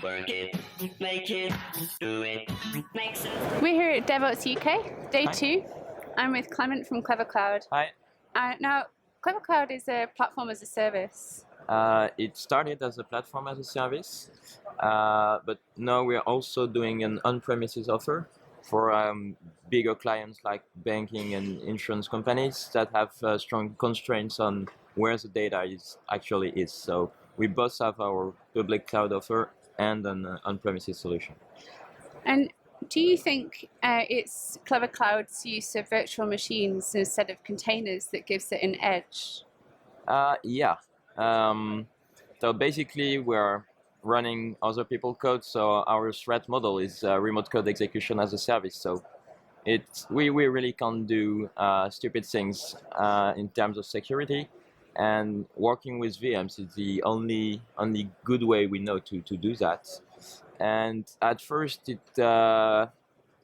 Work it, make it, do it, make sense. We're here at Devoxx UK, day 2. I'm with Clement from Clever Cloud. Hi. Now, Clever Cloud is a platform as a service. It started as a platform as a service, but now we're also doing an on-premises offer for bigger clients like banking and insurance companies that have strong constraints on where the data actually is. So we both have our public cloud offer and an on-premises solution. And do you think it's Clever Cloud's use of virtual machines instead of containers that gives it an edge? Yeah. So basically we're running other people's code, so our threat model is remote code execution as a service. So we really can't do stupid things in terms of security, and working with VMs is the only good way we know to do that. And at first it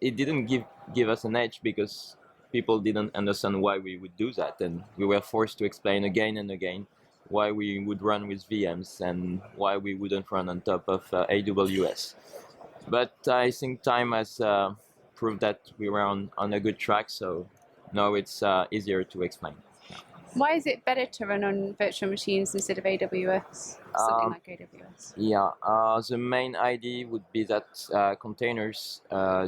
didn't give us an edge because people didn't understand why we would do that, and we were forced to explain again and again why we would run with VMs and why we wouldn't run on top of AWS. But I think time has proved that we were on a good track, so now it's easier to explain. Why is it better to run on virtual machines instead of AWS? Something like AWS. Yeah, the main idea would be that containers,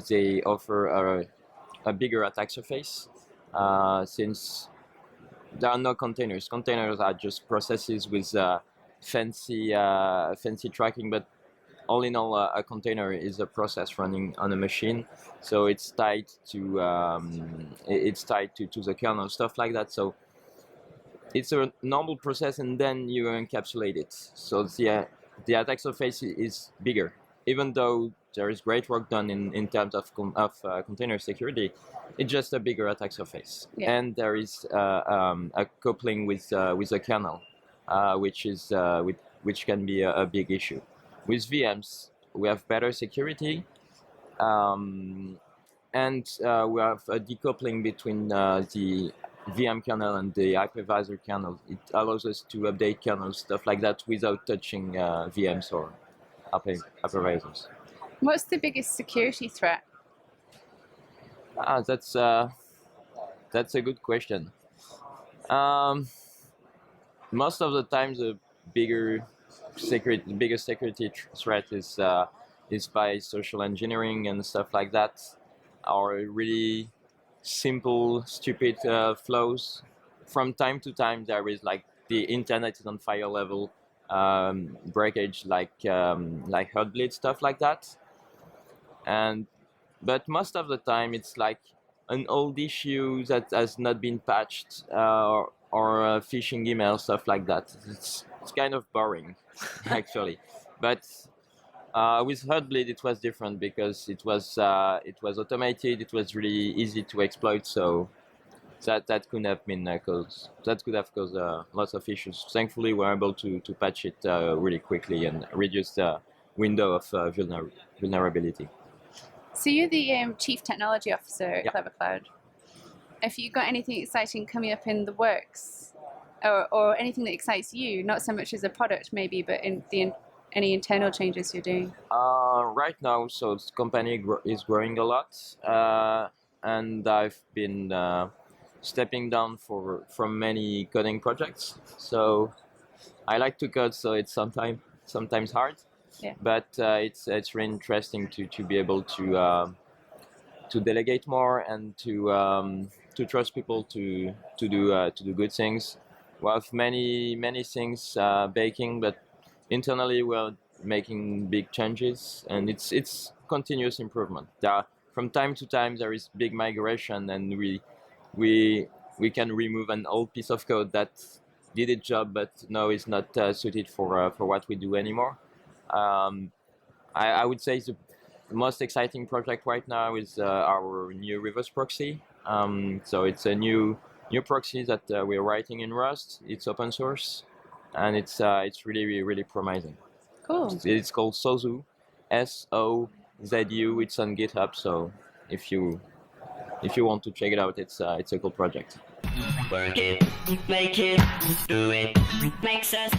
they offer a bigger attack surface, since there are no containers. Containers are just processes with fancy tracking, but all in all, a container is a process running on a machine, so it's tied to the kernel, stuff like that. So it's a normal process, and then you encapsulate it. So the attack surface is bigger, even though there is great work done in terms of container security. It's just a bigger attack surface, yeah. And there is a coupling with the kernel, which can be a big issue. With VMs, we have better security, and we have a decoupling between the VM kernel and the hypervisor kernel. It allows us to update kernels, stuff like that, without touching VMs or hypervisors. What's the biggest security threat? That's a good question. Most of the time, the biggest security threat is by social engineering and stuff like that, or really simple, stupid flows. From time to time, there is like the internet is on fire level breakage, like Heartbleed, stuff like that. But most of the time, it's like an old issue that has not been patched, or phishing email, stuff like that. It's kind of boring, actually. But with Heartbleed, it was different because it was automated. It was really easy to exploit, so that could have caused lots of issues. Thankfully, we were able to patch it really quickly and reduce the window of vulnerability. So you're the Chief Technology Officer at Yeah. Clever Cloud. Have you got anything exciting coming up in the works, or anything that excites you, not so much as a product maybe, but in any internal changes you're doing? Right now, so the company is growing a lot, and I've been stepping down from many coding projects. So I like to code, so it's sometimes hard. Yeah. But it's really interesting to be able to delegate more and to trust people to do good things. We have many things baking, but internally we're making big changes, and it's continuous improvement. From time to time there is big migration, and we can remove an old piece of code that did its job but now is not suited for what we do anymore. I would say the most exciting project right now is our new reverse proxy. So it's a new proxy that we're writing in Rust. It's open source, and it's really promising. Cool. It's called Sozu, SOZU. It's on GitHub, so if you want to check it out, it's a cool project. Work it, make it, do it, make sense.